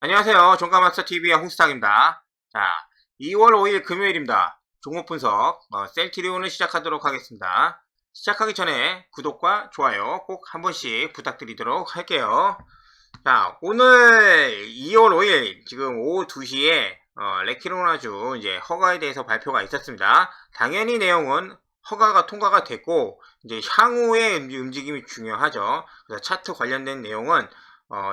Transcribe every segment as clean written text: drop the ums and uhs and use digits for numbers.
안녕하세요. 종가마스터TV의 홍수탁입니다. 자, 2월 5일 금요일입니다. 종목 분석, 셀트리온을 시작하도록 하겠습니다. 시작하기 전에 구독과 좋아요 꼭 한 번씩 부탁드리도록 할게요. 자, 오늘 2월 5일 지금 오후 2시에 레키로나주 이제 허가에 대해서 발표가 있었습니다. 당연히 내용은 허가가 통과가 됐고 이제 향후의 움직임이 중요하죠. 그래서 차트 관련된 내용은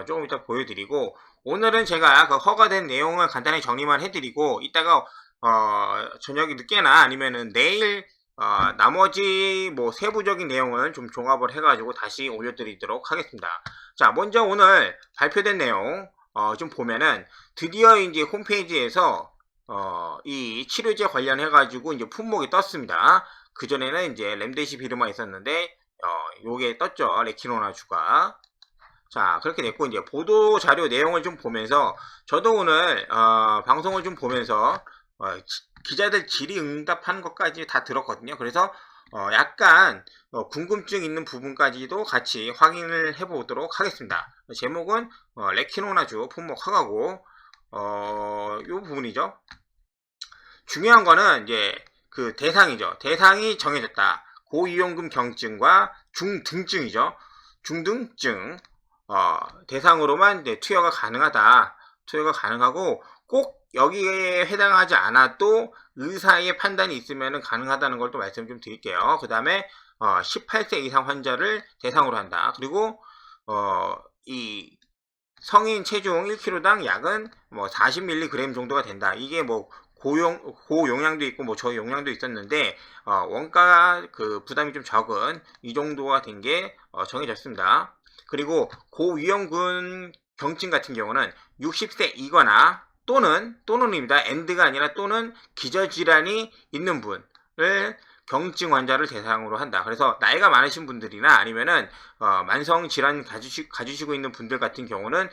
조금 이따 보여드리고, 오늘은 제가 그 허가된 내용을 간단히 정리만 해드리고 이따가 저녁이 늦게나 아니면은 내일 나머지 뭐 세부적인 내용을 좀 종합을 해가지고 다시 올려드리도록 하겠습니다. 자, 먼저 오늘 발표된 내용 좀 보면은 드디어 이제 홈페이지에서 이 치료제 관련해가지고 이제 품목이 떴습니다. 그전에는 이제 렘데시비르만 있었는데 요게 떴죠. 레키노나주가. 자, 그렇게 됐고, 이제 보도 자료 내용을 좀 보면서, 저도 오늘 방송을 좀 보면서 기자들 질의응답하는 것까지 다 들었거든요. 그래서 약간 궁금증 있는 부분까지도 같이 확인을 해보도록 하겠습니다. 제목은 레키노나주 품목 허가고, 요 부분이죠. 중요한 거는 이제 그 대상이죠. 대상이 정해졌다. 고위험군 경증과 중등증이죠. 중등증 대상으로만 이제 투여가 가능하다. 투여가 가능하고 꼭 여기에 해당하지 않아도 의사의 판단이 있으면 가능하다는 걸 또 말씀 좀 드릴게요. 그 다음에 18세 이상 환자를 대상으로 한다. 그리고 이 성인 체중 1kg당 약은 뭐 40mg 정도가 된다. 이게 뭐 고용량도 있고 뭐 저용량도 있었는데 원가 그 부담이 좀 적은 이 정도가 된 게 정해졌습니다. 그리고 고위험군 경증 같은 경우는 60세이거나 또는입니다. 엔드가 아니라 또는 기저질환이 있는 분을 경증 환자를 대상으로 한다. 그래서 나이가 많으신 분들이나 아니면은 만성 질환 가지시고 있는 분들 같은 경우는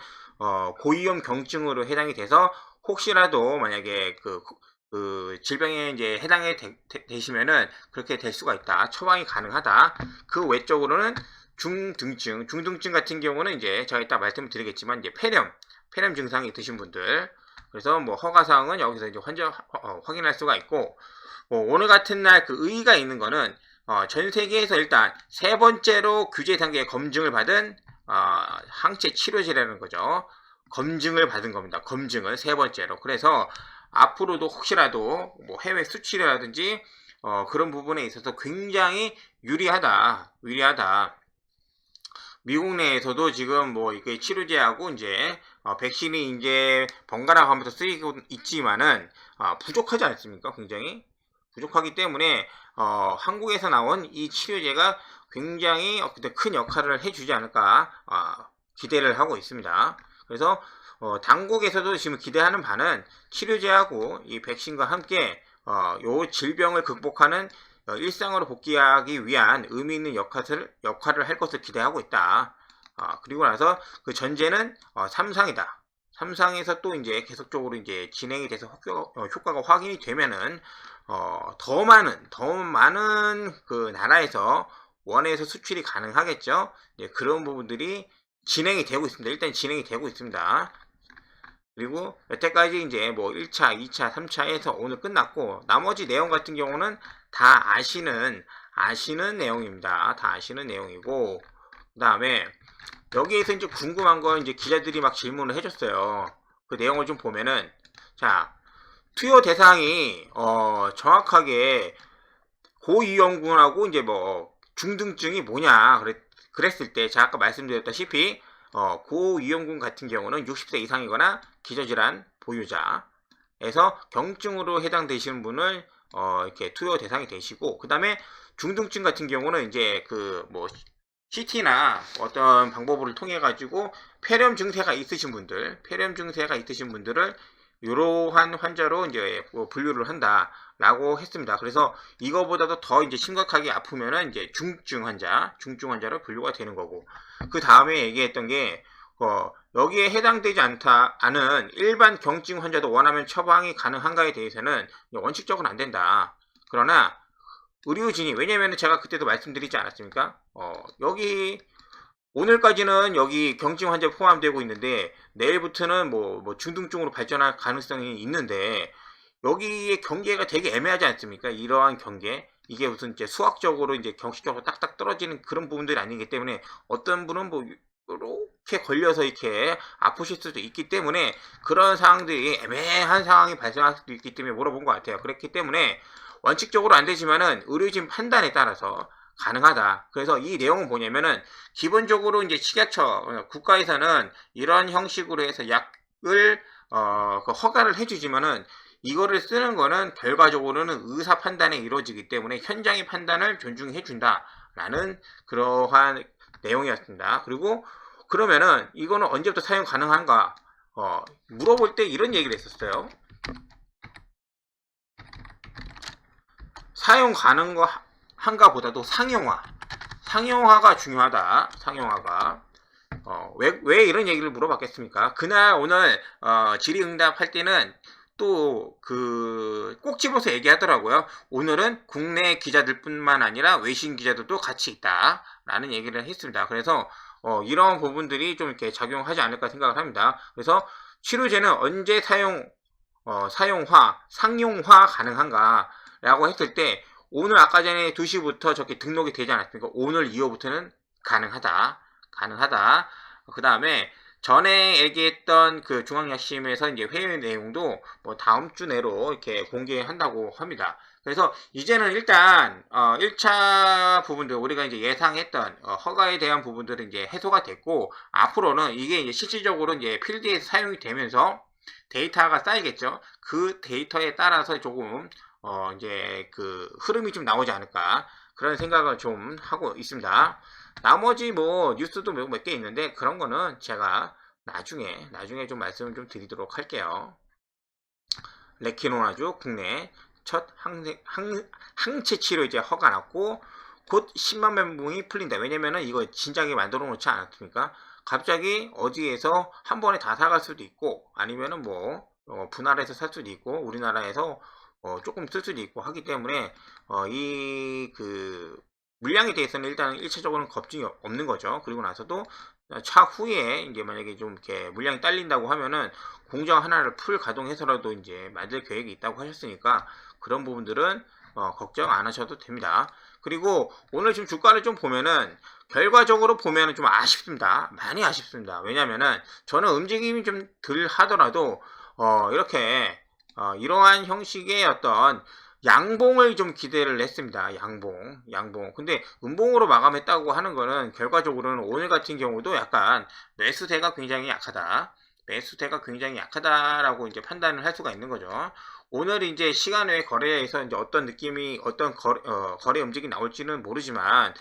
고위험 경증으로 해당이 돼서 혹시라도 만약에 그 질병에 이제 해당이 되시면은 그렇게 될 수가 있다. 처방이 가능하다. 그 외적으로는 중등증 같은 경우는 이제 제가 이따 말씀을 드리겠지만 이제 폐렴 증상이 있으신 분들, 그래서 뭐 허가사항은 여기서 이제 확인할 수가 있고, 오늘 같은 날 그 의의가 있는 거는 전 세계에서 일단 세 번째로 규제 단계의 검증을 받은 항체 치료제라는 거죠. 검증을 받은 겁니다. 검증을 세 번째로. 그래서 앞으로도 혹시라도 뭐 해외 수출이라든지 그런 부분에 있어서 굉장히 유리하다. 미국 내에서도 지금 뭐 이게 치료제하고 이제 백신이 이제 번갈아 가면서 쓰이고 있지만은 부족하지 않습니까? 굉장히 부족하기 때문에 한국에서 나온 이 치료제가 굉장히 큰 역할을 해주지 않을까 기대를 하고 있습니다. 그래서 당국에서도 지금 기대하는 바는 치료제하고 이 백신과 함께 요 질병을 극복하는 일상으로 복귀하기 위한 의미 있는 역할을 할 것을 기대하고 있다. 그리고 나서 그 전제는 3상이다. 3상에서 또 이제 계속적으로 이제 진행이 돼서 효과가 확인이 되면은 더 많은 그 나라에서 원에서 수출이 가능하겠죠. 그런 부분들이 진행이 되고 있습니다. 일단 진행이 되고 있습니다. 그리고 여태까지 이제 뭐 1차, 2차, 3차에서 오늘 끝났고, 나머지 내용 같은 경우는 다 아시는 내용입니다. 다 아시는 내용이고, 그 다음에 여기에서 이제 궁금한 건 이제 기자들이 막 질문을 해줬어요. 그 내용을 좀 보면은, 자, 투여 대상이 정확하게 고위험군하고 이제 뭐 중등증이 뭐냐 그랬을 때, 제가 아까 말씀드렸다시피 고위험군 같은 경우는 60세 이상이거나 기저질환 보유자에서 경증으로 해당되시는 분을 이렇게 투여 대상이 되시고, 그 다음에 중등증 같은 경우는 이제 그 뭐 CT나 어떤 방법을 통해 가지고 폐렴 증세가 있으신 분들을 이러한 환자로 이제 분류를 한다라고 했습니다. 그래서 이거보다도 더 이제 심각하게 아프면은 이제 중증 환자로 분류가 되는 거고, 그 다음에 얘기했던 게 여기에 해당되지 않은 일반 경증 환자도 원하면 처방이 가능한가에 대해서는 원칙적으로는 안 된다. 그러나 의료진이, 왜냐면 제가 그때도 말씀드리지 않았습니까? 여기 오늘까지는 여기 경증 환자 포함되고 있는데 내일부터는 뭐 중등증으로 발전할 가능성이 있는데 여기에 경계가 되게 애매하지 않습니까? 이러한 경계. 이게 무슨 이제 수학적으로 이제 경식적으로 딱딱 떨어지는 그런 부분들이 아니기 때문에 어떤 분은 뭐 이렇게 걸려서 이렇게 아프실 수도 있기 때문에 그런 상황들이 애매한 상황이 발생할 수도 있기 때문에 물어본 것 같아요. 그렇기 때문에 원칙적으로 안 되지만은 의료진 판단에 따라서 가능하다. 그래서 이 내용은 뭐냐면은 기본적으로 이제 식약처 국가에서는 이런 형식으로 해서 약을 그 허가를 해주지만은 이거를 쓰는 거는 결과적으로는 의사 판단에 이루어지기 때문에 현장의 판단을 존중해 준다라는 그러한 내용이었습니다. 그리고 그러면은 이거는 언제부터 사용 가능한가? 물어볼 때 이런 얘기를 했었어요. 사용 가능한가 보다도 상용화가 중요하다. 상용화가. 왜 이런 얘기를 물어봤겠습니까? 그날 오늘 질의응답 할 때는 또 꼭 집어서 얘기하더라고요. 오늘은 국내 기자들뿐만 아니라 외신 기자들도 같이 있다라는 얘기를 했습니다. 그래서 이런 부분들이 좀 이렇게 작용하지 않을까 생각을 합니다. 그래서 치료제는 언제 상용화 가능한가라고 했을 때 오늘 아까 전에 2시부터 저렇게 등록이 되지 않았습니까? 오늘 이후부터는 가능하다. 그 다음에 전에 얘기했던 그 중앙약심에서 이제 회의 내용도 뭐 다음 주 내로 이렇게 공개한다고 합니다. 그래서 이제는 일단 1차 부분들 우리가 이제 예상했던 허가에 대한 부분들은 이제 해소가 됐고 앞으로는 이게 이제 실질적으로 이제 필드에서 사용이 되면서 데이터가 쌓이겠죠. 그 데이터에 따라서 조금 이제 그 흐름이 좀 나오지 않을까 그런 생각을 좀 하고 있습니다. 나머지 뭐 뉴스도 몇 개 있는데 그런 거는 제가 나중에 좀 말씀을 좀 드리도록 할게요. 레키노나주 국내 첫 항체 치료 이제 허가 났고 곧 10만 명분이 풀린다. 왜냐면은 이거 진작에 만들어 놓지 않았습니까? 갑자기 어디에서 한 번에 다 사갈 수도 있고 아니면은 뭐 분할해서 살 수도 있고 우리나라에서 조금 쓸 수도 있고 하기 때문에 이 그 물량에 대해서는 일단 1차적으로는 겁증이 없는 거죠. 그리고 나서도 차후에 이제 만약에 좀 이렇게 물량이 딸린다고 하면은 공장 하나를 풀 가동해서라도 이제 만들 계획이 있다고 하셨으니까 그런 부분들은 걱정 안 하셔도 됩니다. 그리고 오늘 지금 주가를 좀 보면은 결과적으로 보면은 좀 아쉽습니다. 많이 아쉽습니다. 왜냐면은 저는 움직임이 좀 덜 하더라도 이렇게 이러한 형식의 어떤 양봉을 좀 기대를 했습니다. 양봉. 근데 음봉으로 마감했다고 하는 거는 결과적으로는 오늘 같은 경우도 약간 매수세가 굉장히 약하다라고 이제 판단을 할 수가 있는 거죠. 오늘 이제 시간 외 거래에서 이제 어떤 느낌이 어떤 거래 움직임이 나올지는 모르지만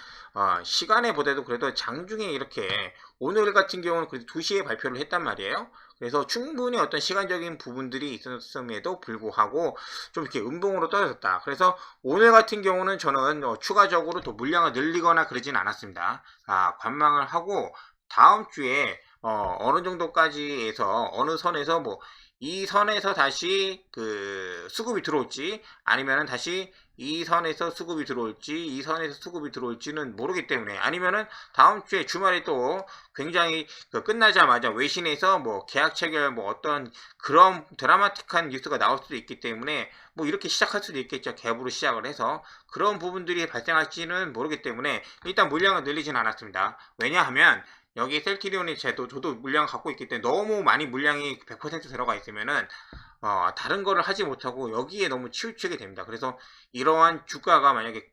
시간에 보다도 그래도 장중에 이렇게 오늘 같은 경우는 그래도 2시에 발표를 했단 말이에요. 그래서 충분히 어떤 시간적인 부분들이 있었음에도 불구하고 좀 이렇게 음봉으로 떨어졌다. 그래서 오늘 같은 경우는 저는 추가적으로 또 물량을 늘리거나 그러진 않았습니다. 관망을 하고 다음 주에 어느 정도까지 해서 어느 선에서 뭐 이 선에서 다시 그 수급이 들어올지 아니면은 다시 이 선에서 수급이 들어올지 이 선에서 수급이 들어올지는 모르기 때문에 아니면은 다음 주에 주말에 또 굉장히 끝나자마자 외신에서 뭐 계약 체결 뭐 어떤 그런 드라마틱한 뉴스가 나올 수도 있기 때문에 뭐 이렇게 시작할 수도 있겠죠. 갭으로 시작을 해서 그런 부분들이 발생할지는 모르기 때문에 일단 물량을 늘리진 않았습니다. 왜냐하면 여기 셀트리온이 저도 물량 갖고 있기 때문에 너무 많이 물량이 100% 들어가 있으면은 다른 거를 하지 못하고 여기에 너무 치우치게 됩니다. 그래서 이러한 주가가 만약에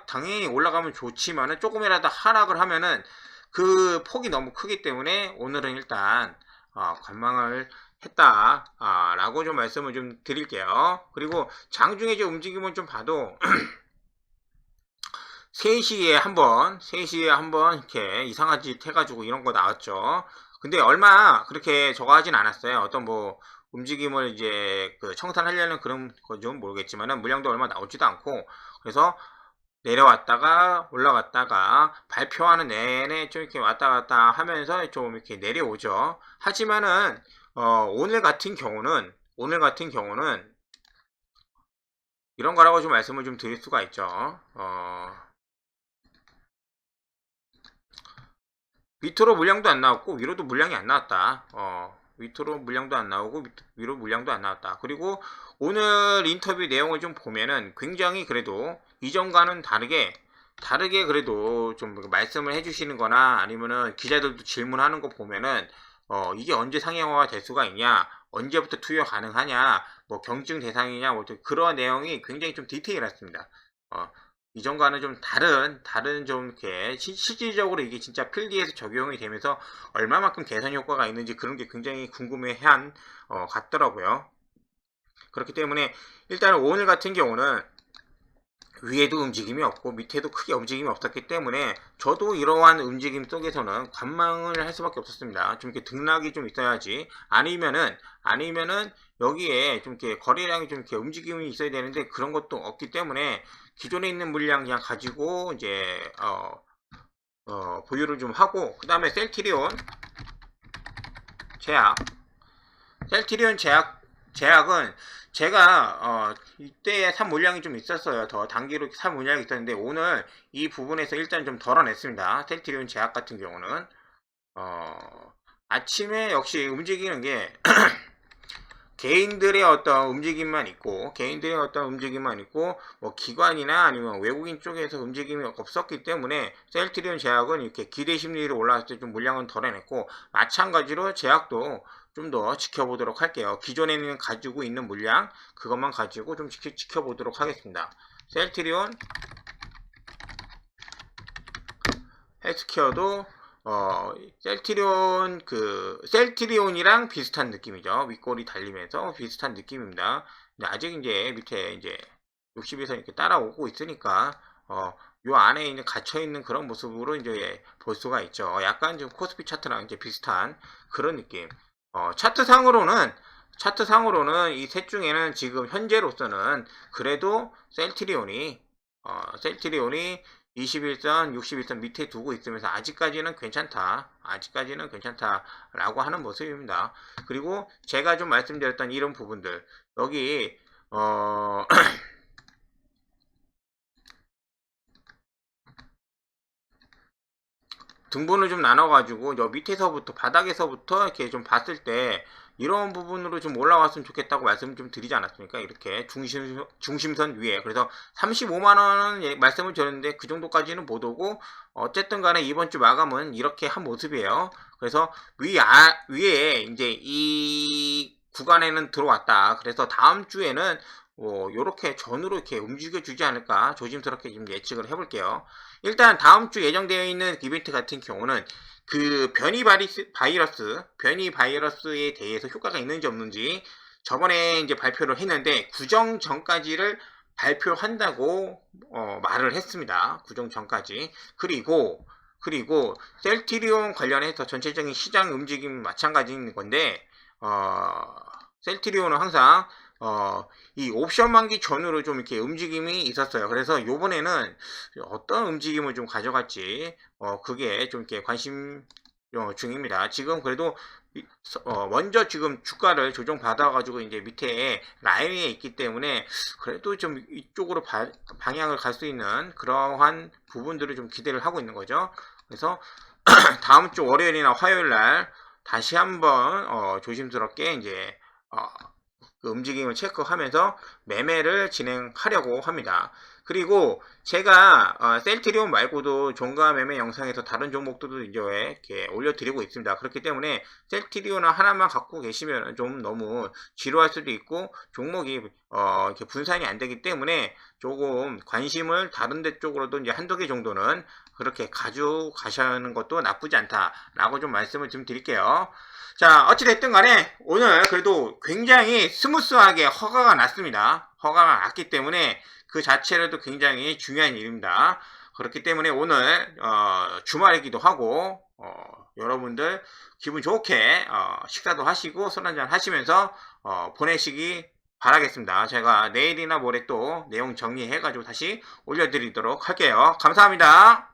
당연히 올라가면 좋지만은 조금이라도 하락을 하면은 그 폭이 너무 크기 때문에 오늘은 일단 관망을 했다라고 좀 말씀을 좀 드릴게요. 그리고 장중에 좀 움직임을 좀 봐도 3시에 한번 이렇게 이상한 짓 해가지고 이런 거 나왔죠. 근데 얼마 그렇게 저거 하진 않았어요. 어떤 뭐 움직임을 이제 그 청산하려는 그런 거좀 모르겠지만은 물량도 얼마 나오지도 않고 그래서 내려왔다가 올라갔다가 발표하는 내내 좀 이렇게 왔다 갔다 하면서 좀 이렇게 내려오죠. 하지만은 오늘 같은 경우는 이런 거라고 좀 말씀을 좀 드릴 수가 있죠. 밑으로 물량도 안 나왔고 위로도 물량이 안 나왔다. 밑으로 물량도 안 나오고 위로 물량도 안 나왔다. 그리고 오늘 인터뷰 내용을 좀 보면은 굉장히 그래도 이전과는 다르게 그래도 좀 말씀을 해주시는 거나 아니면은 기자들도 질문하는 거 보면은 이게 언제 상용화가 될 수가 있냐, 언제부터 투여 가능하냐, 뭐 경증 대상이냐, 뭐 그런 내용이 굉장히 좀 디테일했습니다. 이전과는 좀 다른 좀 이렇게 실질적으로 이게 진짜 필드에서 적용이 되면서 얼마만큼 개선 효과가 있는지 그런 게 굉장히 궁금해한 같더라고요. 그렇기 때문에 일단 오늘 같은 경우는 위에도 움직임이 없고 밑에도 크게 움직임이 없었기 때문에 저도 이러한 움직임 속에서는 관망을 할 수밖에 없었습니다. 좀 이렇게 등락이 좀 있어야지, 아니면은 여기에 좀 이렇게 거래량이 좀 이렇게 움직임이 있어야 되는데 그런 것도 없기 때문에 기존에 있는 물량 그냥 가지고 이제 보유를 좀 하고, 그 다음에 셀트리온 제약은 제가 이때 산 물량이 좀 있었어요. 더 단기로 산 물량이 있었는데 오늘 이 부분에서 일단 좀 덜어냈습니다. 셀트리온 제약 같은 경우는 아침에 역시 움직이는 게 개인들의 어떤 움직임만 있고 뭐 기관이나 아니면 외국인 쪽에서 움직임이 없었기 때문에 셀트리온 제약은 이렇게 기대 심리로 올라왔을 때 좀 물량은 덜어냈고, 마찬가지로 제약도 좀 더 지켜보도록 할게요. 기존에는 가지고 있는 물량 그것만 가지고 좀 지켜보도록 하겠습니다. 셀트리온 헬스케어도 셀트리온이랑 비슷한 느낌이죠. 윗골이 달리면서 비슷한 느낌입니다. 근데 아직 이제 밑에 이제 60에서 이렇게 따라오고 있으니까 요 안에 있는 갇혀있는 그런 모습으로 이제 볼 수가 있죠. 약간 좀 코스피 차트랑 이제 비슷한 그런 느낌. 차트상으로는 이 셋 중에는 지금 현재로서는 그래도 셀트리온이 21선, 61선 밑에 두고 있으면서 아직까지는 괜찮다라고 하는 모습입니다. 그리고 제가 좀 말씀드렸던 이런 부분들, 여기 등분을 좀 나눠가지고 저 밑에서부터 바닥에서부터 이렇게 좀 봤을 때 이런 부분으로 좀 올라왔으면 좋겠다고 말씀을 좀 드리지 않았습니까? 이렇게 중심선 위에. 그래서 35만원은 말씀을 드렸는데 그 정도까지는 못 오고, 어쨌든 간에 이번 주 마감은 이렇게 한 모습이에요. 그래서 위에 이제 이 구간에는 들어왔다. 그래서 다음 주에는 요렇게 전으로 이렇게 움직여 주지 않을까 조심스럽게 좀 예측을 해볼게요. 일단 다음 주 예정되어 있는 이벤트 같은 경우는 그 변이 바이러스에 대해서 효과가 있는지 없는지 저번에 이제 발표를 했는데 구정 전까지를 발표한다고 말을 했습니다. 구정 전까지. 그리고 셀트리온 관련해서 전체적인 시장 움직임 마찬가지인 건데, 셀트리온은 항상 이 옵션 만기 전후로 좀 이렇게 움직임이 있었어요. 그래서 요번에는 어떤 움직임을 좀 가져갈지 그게 좀 이렇게 관심 중입니다. 지금 그래도 먼저 지금 주가를 조정받아 가지고 이제 밑에 라인에 있기 때문에 그래도 좀 이쪽으로 방향을 갈 수 있는 그러한 부분들을 좀 기대를 하고 있는 거죠. 그래서 다음 주 월요일이나 화요일 날 다시 한번 조심스럽게 이제 그 움직임을 체크하면서 매매를 진행하려고 합니다. 그리고 제가 셀트리온 말고도 종가 매매 영상에서 다른 종목들도 이제 이렇게 올려드리고 있습니다. 그렇기 때문에 셀트리온 하나만 갖고 계시면 좀 너무 지루할 수도 있고 종목이 이렇게 분산이 안 되기 때문에 조금 관심을 다른 데 쪽으로도 이제 한두 개 정도는 그렇게 가져가시는 것도 나쁘지 않다라고 좀 말씀을 좀 드릴게요. 자, 어찌됐든 간에 오늘 그래도 굉장히 스무스하게 허가가 났습니다. 허가가 났기 때문에 그 자체로도 굉장히 중요한 일입니다. 그렇기 때문에 오늘 주말이기도 하고 여러분들 기분 좋게 식사도 하시고 술 한잔 하시면서 보내시기 바라겠습니다. 제가 내일이나 모레 또 내용 정리해가지고 다시 올려드리도록 할게요. 감사합니다.